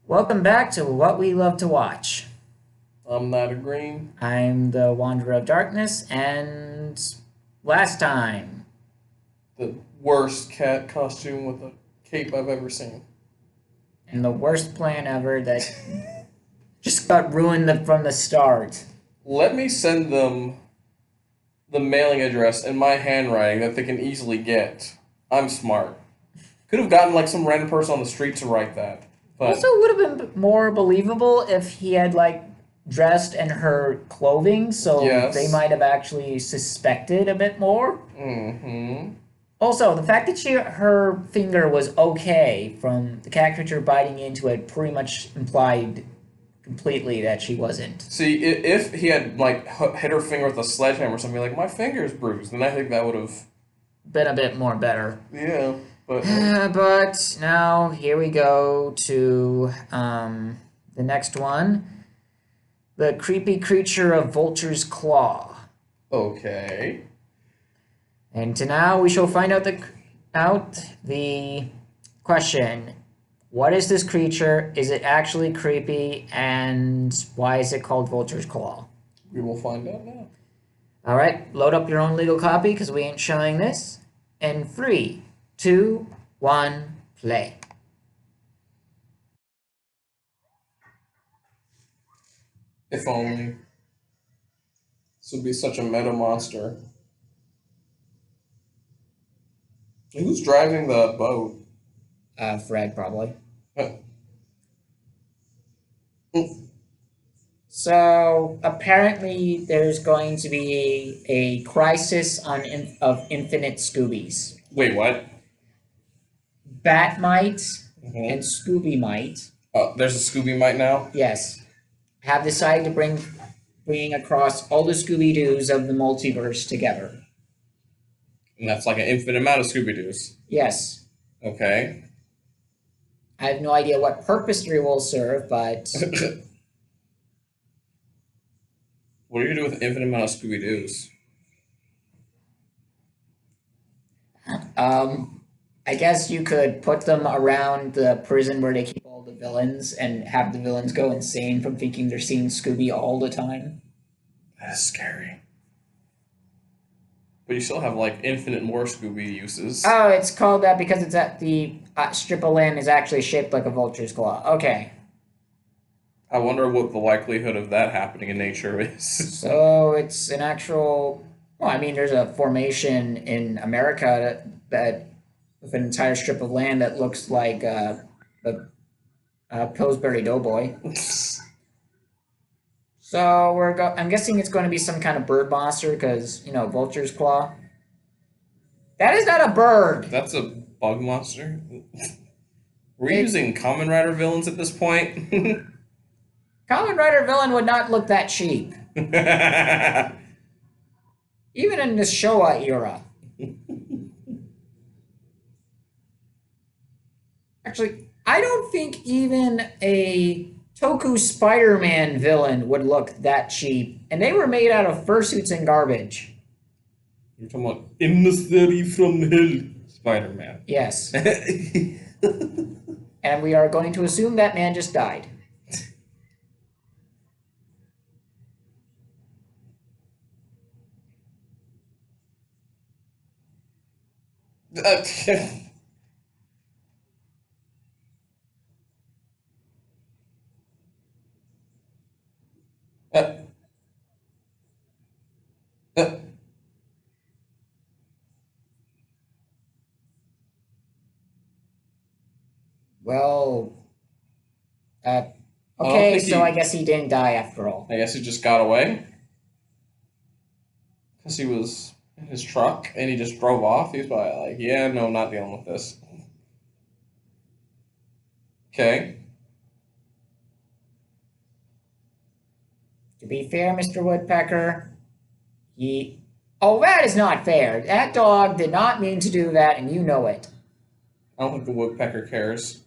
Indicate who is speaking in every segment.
Speaker 1: Welcome back to What We Love to Watch.
Speaker 2: I'm not agreeing.
Speaker 1: I'm the Wanderer of Darkness, and last time,
Speaker 2: The worst cat costume with a cape I've ever seen.
Speaker 1: and the worst plan ever that just got ruined from the start.
Speaker 2: Let me send them the mailing address in my handwriting that they can easily get. I'm smart. Could have gotten like some random person on the street to write that. But
Speaker 1: Also, would have been more believable if he had dressed in her clothing, so they
Speaker 2: yes.
Speaker 1: might have actually suspected a bit more.
Speaker 2: Mm-hmm.
Speaker 1: Also, the fact that her finger was okay from the cat creature biting into it pretty much implied completely that she wasn't.
Speaker 2: See, if he had like hit her finger with a sledgehammer or something, like my finger's bruised, then I think that would have.
Speaker 1: Been a bit more better.
Speaker 2: Yeah, but no.
Speaker 1: But now here we go to the next one. The creepy creature of Vulture's Claw.
Speaker 2: Okay.
Speaker 1: And to now we shall find out the question. What is this creature? Is it actually creepy? And why is it called Vulture's Claw?
Speaker 2: We will find out now.
Speaker 1: All right, load up your own legal copy because we ain't showing this. In 3, 2, 1, play.
Speaker 2: If only. This would be such a meta monster. Who's driving the boat?
Speaker 1: Fred, probably.
Speaker 2: Huh.
Speaker 1: So apparently, there's going to be a crisis of infinite Scoobies.
Speaker 2: Wait, what?
Speaker 1: Bat Might and
Speaker 2: Mm-hmm.
Speaker 1: Scooby Might,
Speaker 2: Oh, there's a Scooby Might now?
Speaker 1: yes, have decided to bring across all the Scooby Doos of the multiverse together.
Speaker 2: And that's like an infinite amount of Scooby Doos.
Speaker 1: Yes,
Speaker 2: Okay.
Speaker 1: I have no idea what purpose they will serve, but
Speaker 2: What are you gonna do with an infinite amount of Scooby Doos?
Speaker 1: um, I guess you could put them around the prison where they keep all the villains and have the villains go insane from thinking they're seeing Scooby all the time.
Speaker 2: That's scary. But you still have like infinite more Scooby uses.
Speaker 1: Oh, it's called that because it's at the strip of land is actually shaped like a vulture's claw. Okay,
Speaker 2: I wonder what the likelihood of that happening in nature is.
Speaker 1: so it's an actual. Well, I mean, there's a formation in America that with an entire strip of land that looks like the Pillsbury Doughboy. So I'm guessing it's going to be some kind of bird monster because vulture's claw. That is not a bird.
Speaker 2: That's a bug monster. We're
Speaker 1: It
Speaker 2: using Common Rider villains at this point.
Speaker 1: Kamen Rider villain would not look that cheap, even in the Showa era. Actually, I don't think even a Toku Spider-Man villain would look that cheap, and they were made out of fursuits and garbage.
Speaker 2: You're talking about emissary from hell, Spider Man.
Speaker 1: Yes, and we are going to assume that man just died. Well, uh,
Speaker 2: I don't
Speaker 1: okay,
Speaker 2: think
Speaker 1: so I
Speaker 2: he.
Speaker 1: guess he didn't die after all.
Speaker 2: I guess he just got away because he was in his truck and he just drove off. He's probably like, "Yeah, no, I'm not dealing with this." Okay.
Speaker 1: To be fair, Mr. Woodpecker, he. Oh, that is not fair. That dog did not mean to do that, and you know it.
Speaker 2: I don't think the woodpecker cares.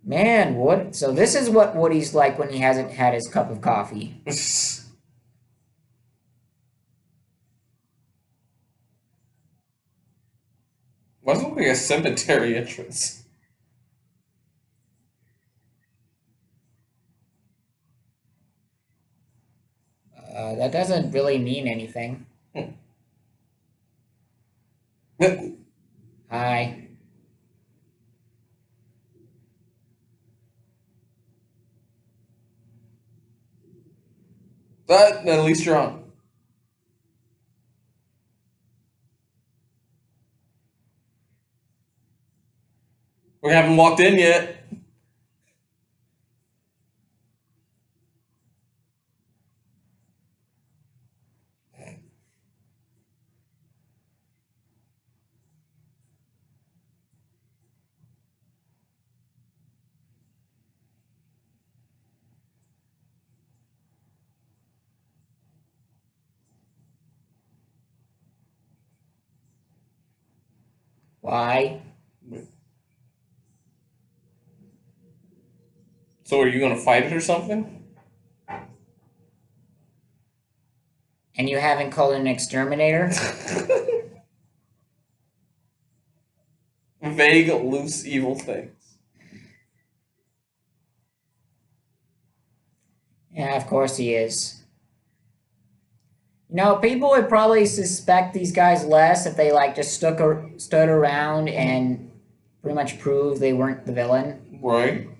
Speaker 1: Man, Wood. So this is what Woody's like when he hasn't had his cup of coffee.
Speaker 2: Why does it look like a cemetery entrance?
Speaker 1: That doesn't really mean anything. Hi.
Speaker 2: But at least you're on. We haven't walked in yet.
Speaker 1: Why?
Speaker 2: So are you gonna fight it or something?
Speaker 1: And you haven't called an exterminator?
Speaker 2: Vague, loose, evil things.
Speaker 1: Yeah, of course he is. People would probably suspect these guys less if they like just stood around and pretty much proved they weren't the villain.
Speaker 2: Right.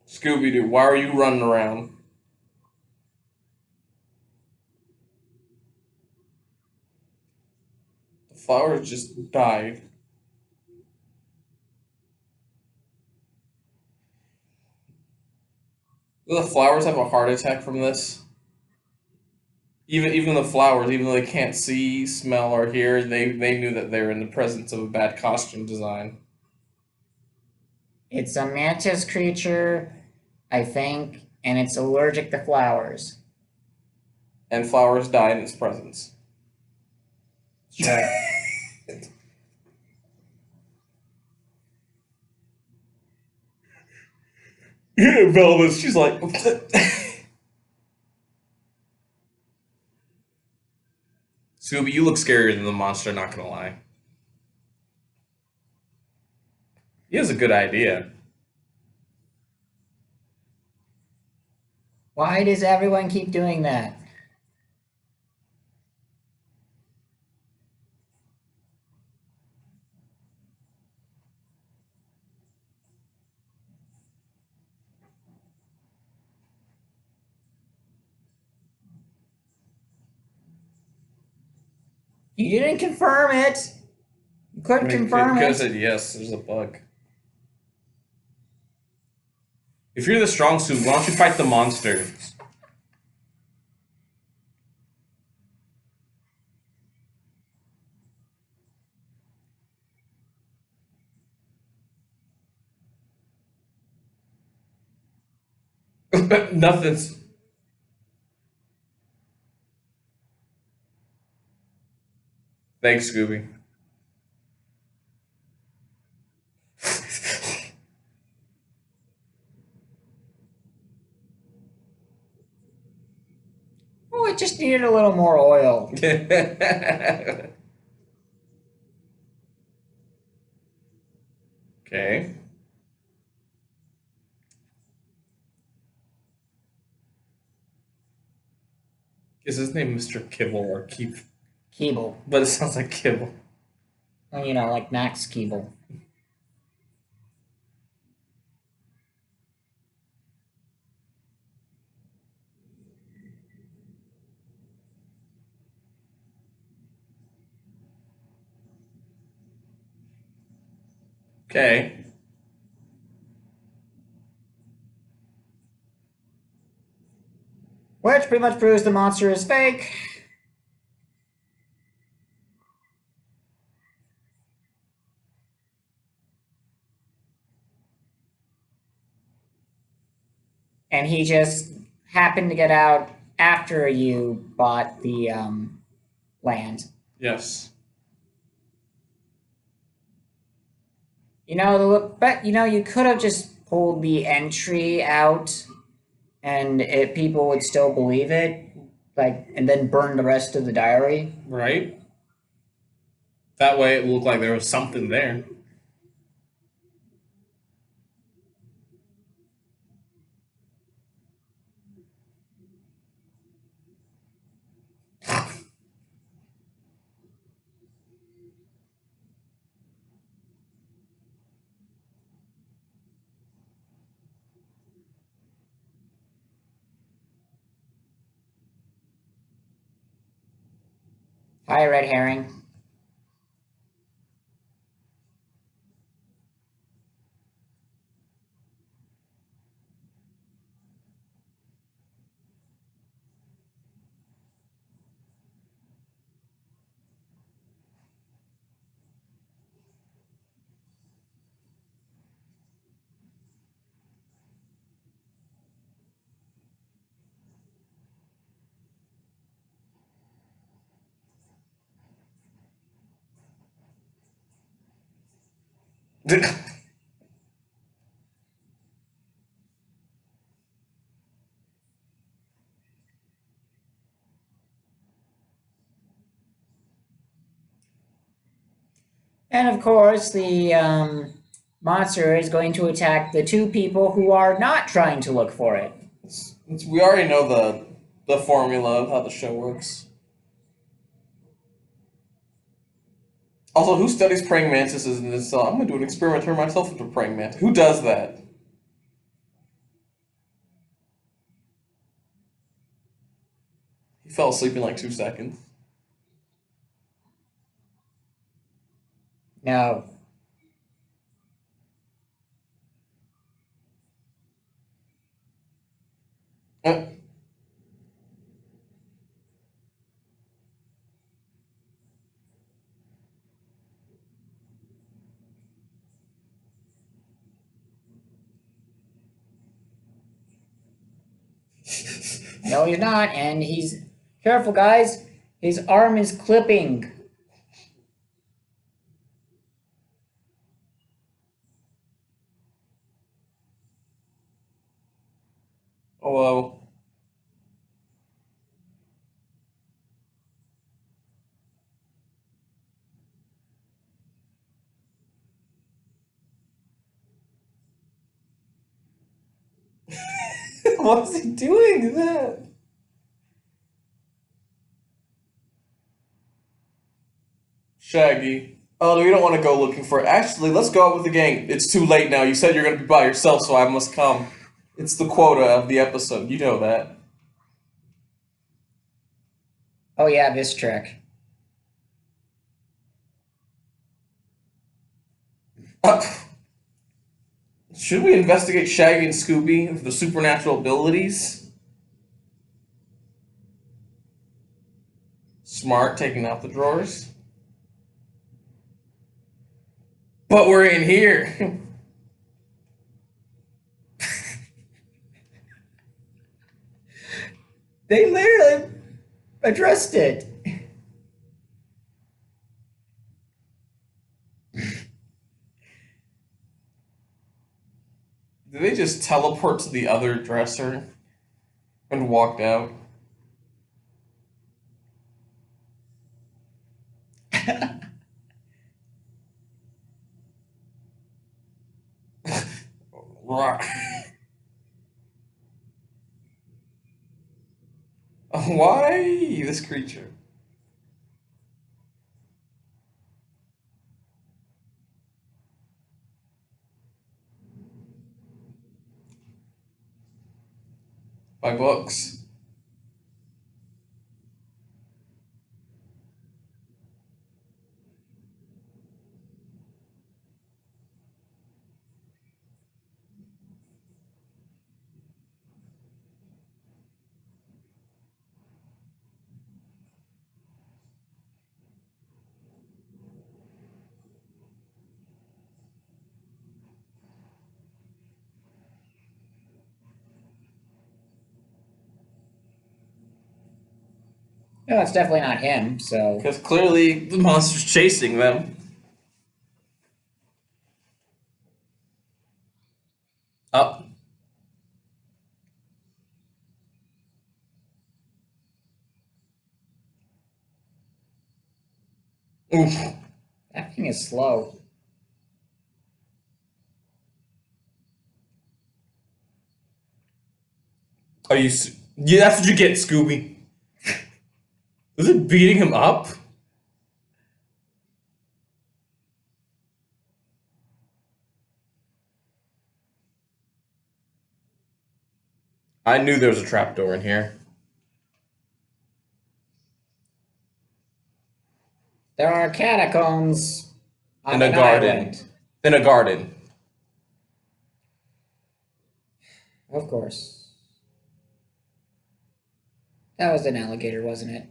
Speaker 2: Scooby-Doo, why are you running around? The flowers just died. Do the flowers have a heart attack from this? Even the flowers, even though they can't see, smell, or hear, they knew that they were in the presence of a bad costume design.
Speaker 1: It's a mantis creature, I think, and it's allergic to flowers.
Speaker 2: And flowers die in its presence.
Speaker 1: Sure.
Speaker 2: Velvet, she's like... Scooby, you look scarier than the monster, not gonna lie. He has a good idea.
Speaker 1: Why does everyone keep doing that? You didn't confirm it. You couldn't confirm
Speaker 2: You could have
Speaker 1: it.
Speaker 2: said yes, there's a bug. If you're the strong suit, why don't you fight the monster? Nothing's... Thanks, Scooby.
Speaker 1: Oh, it just needed a little more oil.
Speaker 2: Okay. Is his name Mr. Kibble or Keep?
Speaker 1: Kibble.
Speaker 2: But it sounds like Kibble.
Speaker 1: Well, like Max Kibble.
Speaker 2: Okay.
Speaker 1: Which pretty much proves the monster is fake. And he just happened to get out after you bought the land.
Speaker 2: Yes.
Speaker 1: But you could have just pulled the entry out and people would still believe it, like, and then burn the rest of the diary.
Speaker 3: Right? That way it looked like there was something there.
Speaker 1: Hi, red herring. And of course, the monster is going to attack the two people who are not trying to look for it.
Speaker 2: We already know the formula of how the show works. Also, who studies praying mantises in this? I'm gonna do an experiment, turn myself into a praying mantis. Who does that? He fell asleep in like 2 seconds.
Speaker 1: No.
Speaker 2: Uh,
Speaker 1: No, he's not. And he's careful, guys. His arm is clipping.
Speaker 2: oh well. What is he doing that? Shaggy. Oh, we don't want to go looking for it. Actually, let's go out with the gang. It's too late now. You said you're going to be by yourself, so I must come. It's the quota of the episode. You know that.
Speaker 1: Oh, yeah, this trick.
Speaker 2: Should we investigate Shaggy and Scooby for the supernatural abilities? Smart, taking out the drawers. But we're in here.
Speaker 1: They literally addressed it.
Speaker 2: Did they just teleport to the other dresser and walked out? Why this creature? By books.
Speaker 1: No, it's definitely not him, so.
Speaker 2: Because clearly the monster's chasing them.
Speaker 3: Up. Oof.
Speaker 1: That thing is slow.
Speaker 3: Are you? Yeah, that's what you get, Scooby. Was it beating him up? I knew there was a trapdoor in here.
Speaker 1: There are catacombs on
Speaker 3: In a
Speaker 1: an
Speaker 3: garden.
Speaker 1: island.
Speaker 3: In a garden.
Speaker 1: Of course. That was an alligator, wasn't it?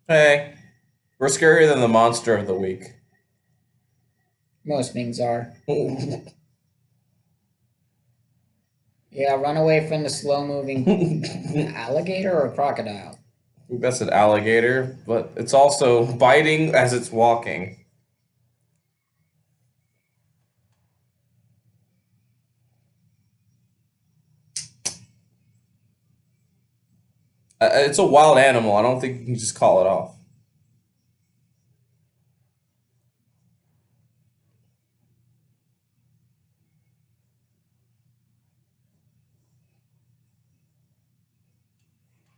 Speaker 3: Hey, we're scarier than the monster of the week.
Speaker 1: Most things are. Yeah, run away from the slow-moving alligator or crocodile.
Speaker 3: That's an alligator, but it's also biting as it's walking. It's a wild animal. I don't think you can just call it off.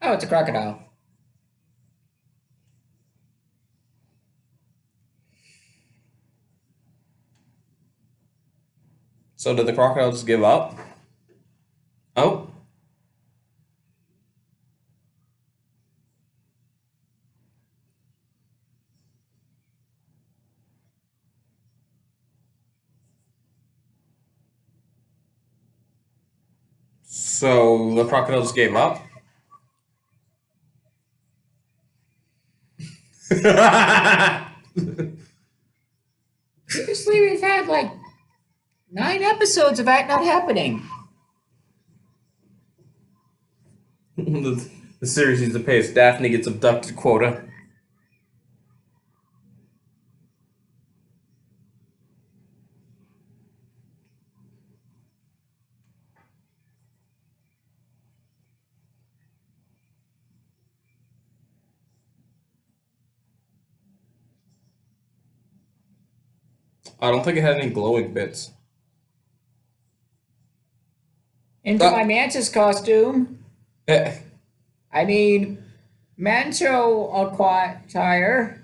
Speaker 1: Oh, it's a crocodile.
Speaker 3: So did the crocodile just give up? Oh. So the crocodile just gave up?
Speaker 1: Previously, we've had like 9 episodes of that not happening.
Speaker 3: The series needs to pay its Daphne gets abducted quota. I don't think it had any glowing bits.
Speaker 1: Into my mantis costume.
Speaker 3: Eh,
Speaker 1: I mean, manto attire.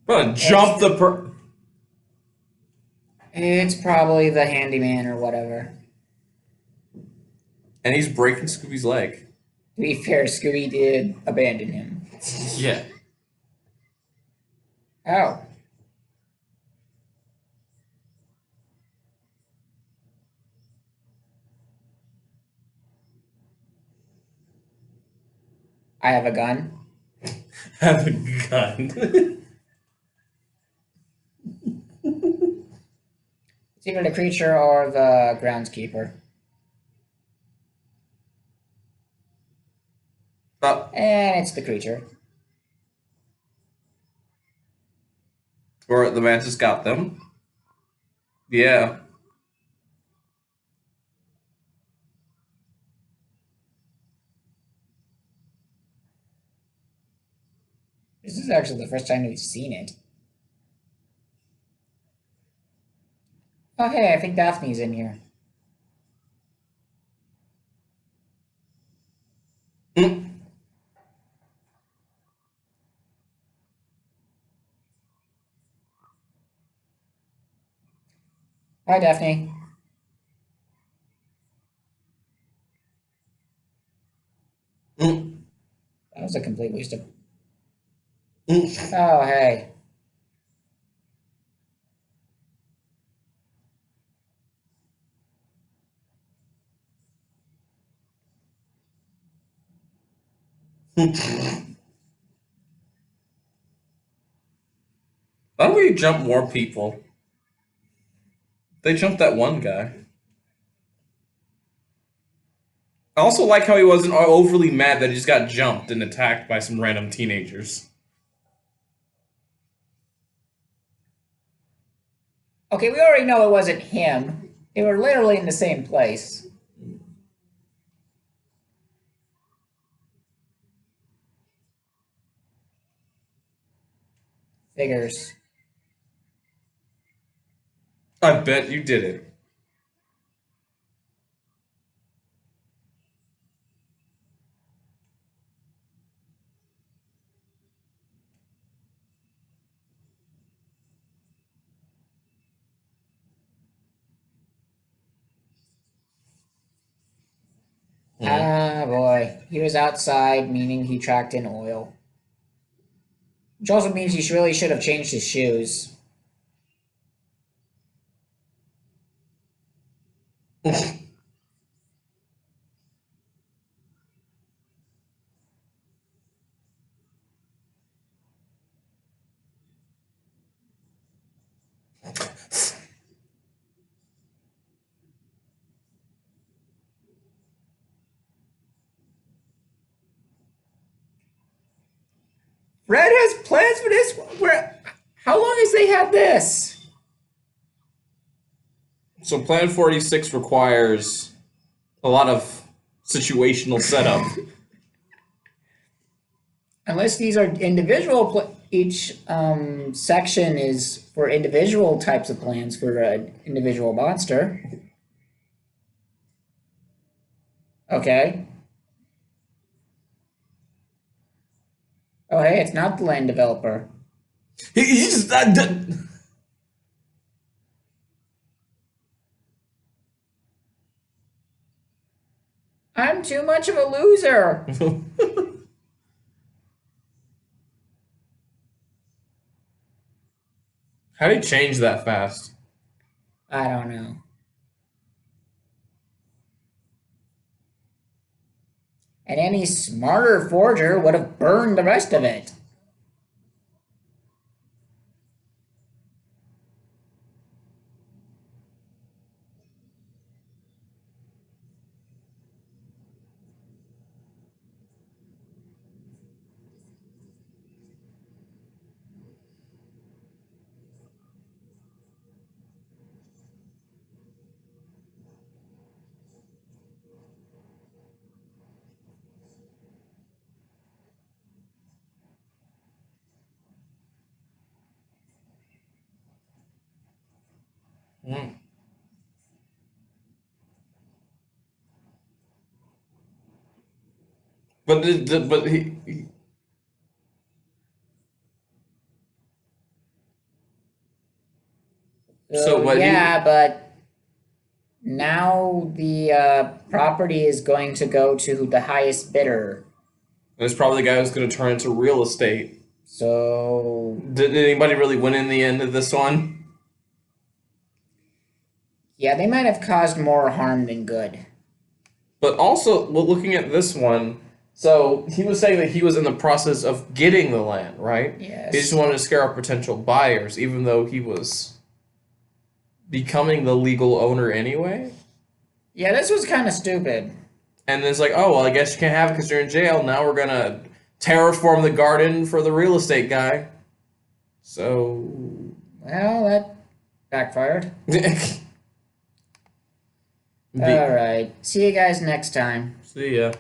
Speaker 3: I'm gonna jump the
Speaker 1: It's probably the handyman or whatever.
Speaker 3: and he's breaking Scooby's leg.
Speaker 1: To be fair, Scooby did abandon him.
Speaker 3: Yeah.
Speaker 1: Oh. I have a gun.
Speaker 3: Have a gun.
Speaker 1: It's either the creature or the groundskeeper. And it's the creature.
Speaker 3: Or the mantis got them. Yeah.
Speaker 1: This is actually the first time we've seen it. Oh, hey, I think Daphne's in here. Hi, Daphne. That was a complete waste of... Oh, hey.
Speaker 3: Why don't we jump more people? They jumped that one guy. I also like how he wasn't overly mad that he just got jumped and attacked by some random teenagers.
Speaker 1: Okay, we already know it wasn't him. They were literally in the same place. Figures.
Speaker 3: I bet you did it.
Speaker 1: Ah, boy. He was outside, meaning he tracked in oil. Which also means he really should have changed his shoes. Red has plans for this? Where? How long has they had this?
Speaker 3: So Plan 46 requires a lot of situational setup.
Speaker 1: Unless these are individual, each section is for individual types of plans for an individual monster. Okay. Oh, hey, it's not the land developer.
Speaker 3: He just...
Speaker 1: I'm too much of a loser.
Speaker 3: How did he change that fast?
Speaker 1: I don't know. And any smarter forger would have burned the rest of it.
Speaker 3: Mm. But he so what
Speaker 1: Yeah, but now the property is going to go to the highest bidder.
Speaker 3: it's probably the guy who's going to turn into real estate.
Speaker 1: So
Speaker 3: Did anybody really win in the end of this one?
Speaker 1: yeah, they might have caused more harm than good.
Speaker 3: But also, well, looking at this one, so he was saying that he was in the process of getting the land, right?
Speaker 1: Yes.
Speaker 3: He just wanted to scare off potential buyers, even though he was becoming the legal owner anyway.
Speaker 1: Yeah, this was kind of stupid.
Speaker 3: And it's like, oh, well, I guess you can't have it because you're in jail. Now we're going to terraform the garden for the real estate guy. So...
Speaker 1: Well, that backfired.
Speaker 3: The-
Speaker 1: All right. See you guys next time.
Speaker 3: See ya.